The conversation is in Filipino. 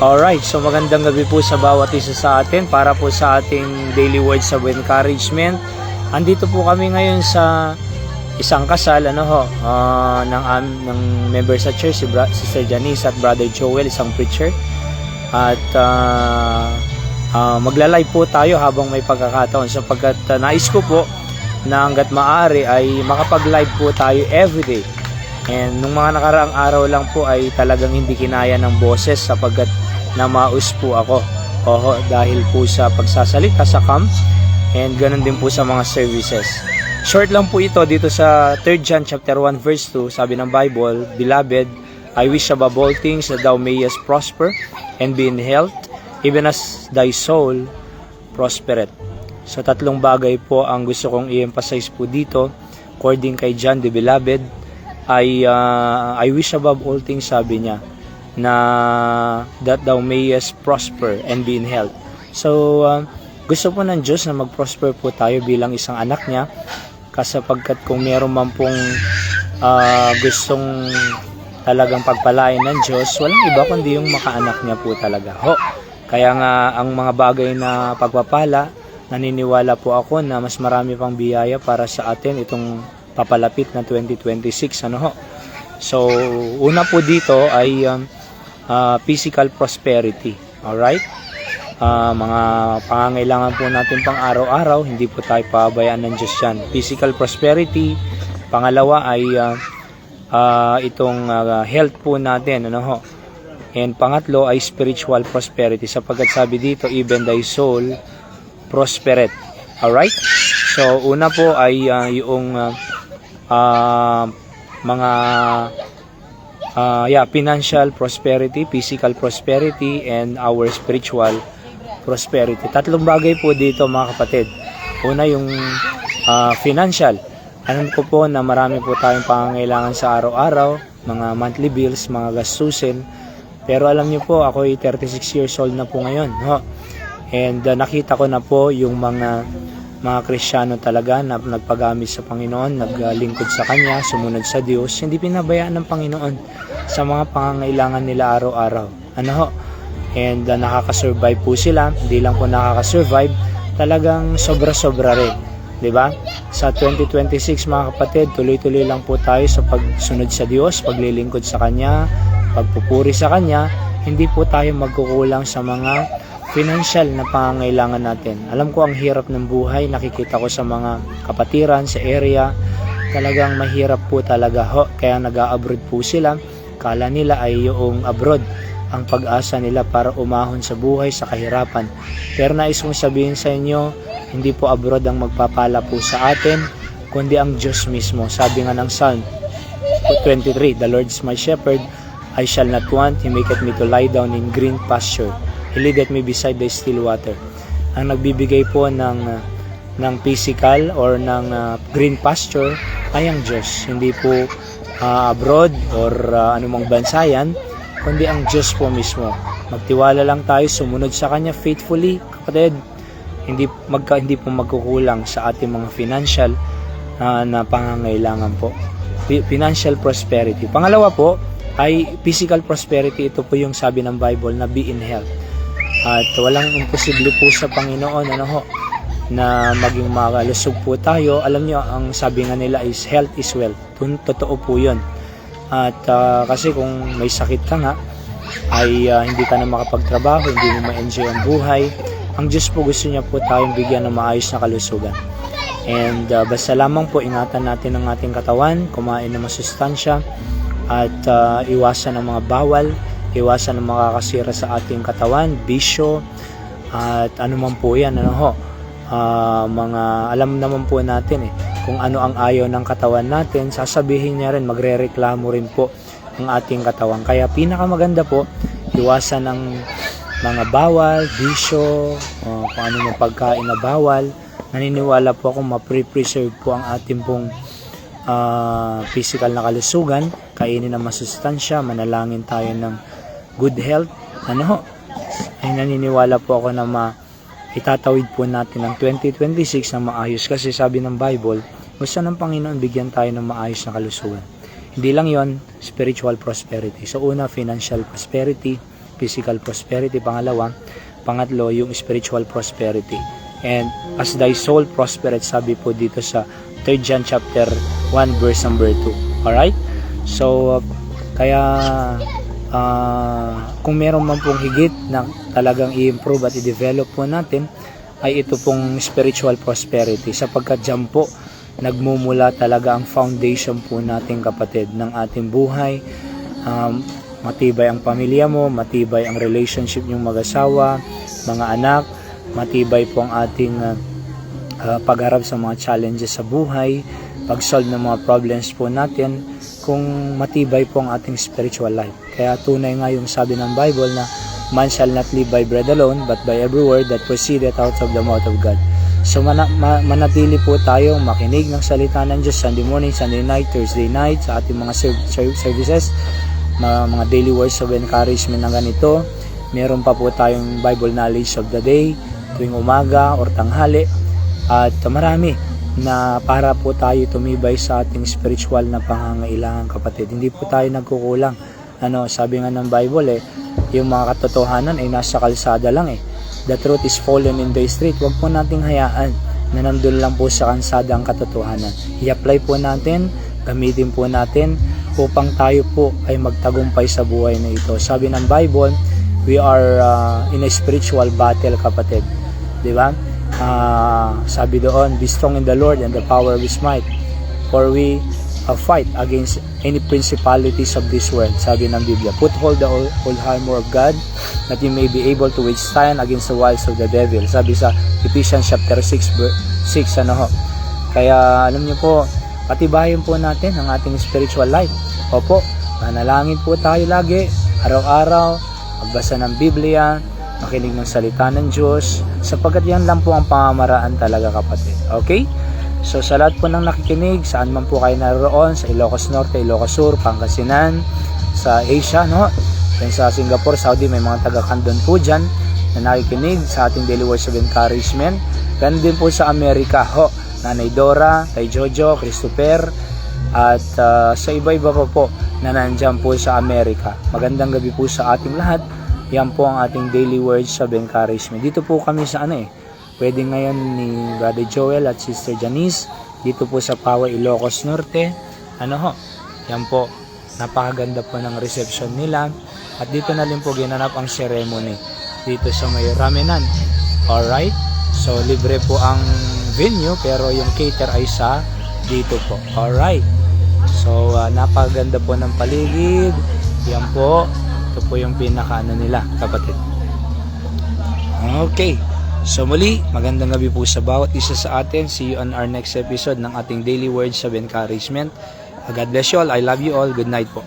Alright, so magandang gabi po sa bawat isa sa atin para po sa ating daily words of encouragement. Andito po kami ngayon sa isang kasal ng member sa church, si Sister Janice at Brother Joel, isang preacher. At magla-live po tayo habang may pagkakataon sapagkat nais ko po na hanggat maaari ay makapag-live po tayo everyday. And nung mga nakaraang araw lang po ay talagang hindi kinaya ng boses sapagkat namaus po ako. Dahil po sa pagsasalita sa camp and ganun din po sa mga services. Short lang po ito dito sa 3 John chapter 1 verse 2, sabi ng Bible, Beloved, I wish above all things that thou mayest prosper and be in health, even as thy soul prospereth. So tatlong bagay po ang gusto kong i-emphasize po dito according kay John the Beloved. I wish above all things, sabi niya, na that thou mayest prosper and be in health. So gusto po ng Diyos na mag-prosper po tayo bilang isang anak niya, kasapagkat kung meron man pong gustong talagang pagpalain ng Diyos, walang iba kundi yung makaanak niya po talaga. Kaya nga ang mga bagay na pagpapala, naniniwala po ako na mas marami pang biyaya para sa atin itong papalapit na 2026. So una po dito ay physical prosperity. Alright? Mga pangangailangan po natin pang araw-araw, hindi po tayo pabayaan ng Diyos yan. Physical prosperity. Pangalawa ay itong health po natin. And pangatlo ay spiritual prosperity, sapagkat sabi dito, even thy soul prospereth. Alright? So una po ay yung mga financial prosperity, physical prosperity, and our spiritual prosperity. Tatlong bagay po dito mga kapatid. Una yung financial. Alam ko po na marami po tayong pangangailangan sa araw-araw, mga monthly bills, mga gastusin. Pero alam niyo po, ako ay 36 years old na po ngayon. And nakita ko na po yung mga Kristiyano talaga na nagpagamit sa Panginoon, naglingkod sa Kanya, sumunod sa Diyos, hindi pinabayaan ng Panginoon sa mga pangangailangan nila araw-araw. And nakakasurvive po sila, hindi lang po nakakasurvive, talagang sobra-sobra rin. Diba? Sa 2026 mga kapatid, tuloy-tuloy lang po tayo sa pagsunod sa Diyos, paglilingkod sa Kanya, pagpupuri sa Kanya, hindi po tayo magkukulang sa mga financial na pangangailangan natin. Alam ko ang hirap ng buhay, nakikita ko sa mga kapatiran sa area, talagang mahirap po talaga kaya nag-a-abroad po sila. Kala nila ay yung abroad ang pag-asa nila para umahon sa buhay sa kahirapan. Pero nais kong sabihin sa inyo, hindi po abroad ang magpapala po sa atin, kundi ang Diyos mismo. Sabi nga ng Psalm 23, The Lord is my shepherd, I shall not want, He maketh me to lie down in green pasture. He leadeth me beside the still water. Ang nagbibigay po ng physical or ng green pasture ay ang Diyos. Hindi po abroad or anumang bansa yan, kundi ang Diyos po mismo. Magtiwala lang tayo, sumunod sa Kanya faithfully, kapatid. Hindi po magkukulang sa ating mga financial na pangangailangan po. Financial prosperity. Pangalawa po ay physical prosperity. Ito po yung sabi ng Bible na be in health. At walang imposible po sa Panginoon na maging makalusog po tayo. Alam nyo, ang sabi nga nila is health is wealth. Totoo po yun. At kasi kung may sakit ka nga ay hindi ka na makapagtrabaho, hindi mo ma-enjoy ang buhay. Ang Diyos po gusto niya po tayong bigyan ng maayos na kalusugan. And basta lamang po ingatan natin ang ating katawan, kumain ng masustansya, at iwasan ang mga bawal, iwasan ang makakasira sa ating katawan, bisyo, at ano man po yan, mga alam naman po natin kung ano ang ayaw ng katawan natin, sasabihin niya rin, magrereklamo rin po ang ating katawan. Kaya pinakamaganda po, iwasan ang mga bawal, bisyo, kung ano yung pagkain na bawal. Naniniwala po akong ma-preserve po ang ating pong physical na kalusugan, kainin ng masustansya, manalangin tayo ng good health. Ay naniniwala po ako na itatawid po natin ang 2026 na maayos, kasi sabi ng Bible, gusto ng Panginoon bigyan tayo ng maayos na kalusugan. Hindi lang yon, spiritual prosperity. So una, financial prosperity, physical prosperity, pangatlo, yung spiritual prosperity. And as thy soul prospereth, sabi po dito sa 3 John chapter 1 verse number 2. Alright? So, kaya kung meron man pong higit na talagang i-improve at i-develop po natin, ay ito pong spiritual prosperity, sapagkat dyan po nagmumula talaga ang foundation po natin, kapatid, ng ating buhay. Matibay ang pamilya mo, matibay ang relationship nyong mag-asawa, mga anak, matibay po ang ating pagharap sa mga challenges sa buhay, pag-solve ng mga problems po natin, kung matibay po ang ating spiritual life. Kaya tunay nga yung sabi ng Bible na man shall not live by bread alone, but by every word that proceedeth out of the mouth of God. So manatili po tayong makinig ng salita ng Diyos Sunday morning, Sunday night, Thursday night sa ating mga services, mga daily words of encouragement na ganito. Meron pa po tayong Bible knowledge of the day tuwing umaga or tanghali, at marami na para po tayo tumibay sa ating spiritual na pangangailangan, kapatid. Hindi po tayo nagkukulang. Sabi nga ng Bible yung mga katotohanan ay nasa kalsada lang The truth is fallen in the street. Huwag po nating hayaan na nandun lang po sa kalsada ang katotohanan. I-apply po natin, gamitin po natin upang tayo po ay magtagumpay sa buhay na ito. Sabi ng Bible, we are in a spiritual battle, kapatid. Di ba? Sabi doon, be strong in the Lord and the power of His might, for we fight against any principalities of this world. Sabi ng Biblia, put hold the whole armor of God, that you may be able to withstand against the wiles of the devil. Sabi sa Ephesians chapter 6 Kaya alam niyo po, patibayin po natin ang ating spiritual life. Opo, manalangin po tayo lagi, araw-araw, magbasa ng Biblia, makinig ng salita ng Diyos, sapagkat yan lang po ang pamamaraan talaga, kapatid. Okay? So sa lahat po ng nakikinig, saan man po kayo naroon, sa Ilocos Norte, Ilocos Sur, Pangasinan, sa Asia, yan sa Singapore, Saudi, may mga taga-Kandon po dyan na nakikinig sa ating daily words of encouragement. Ganun din po sa Amerika, Nanay Dora, Tay Jojo, Christopher, at sa iba-iba pa po na nandyan po sa Amerika. Magandang gabi po sa ating lahat. Yan po ang ating daily words of encouragement. Dito po kami sa pwede ngayon ni Brother Joel at Sister Janice, dito po sa Pawa, Ilocos Norte. Yan po, napakaganda po ng reception nila. At dito na rin po ginanap ang ceremony dito sa may Ramenan. Alright? So, libre po ang venue, pero yung cater ay sa dito po. Alright? So, napakaganda po ng paligid. Yan po. Ito po yung pinaka nila, kapatid. Okay. So muli, magandang gabi po sa bawat isa sa atin. See you on our next episode ng ating Daily Words of Encouragement. God bless you all. I love you all. Good night po.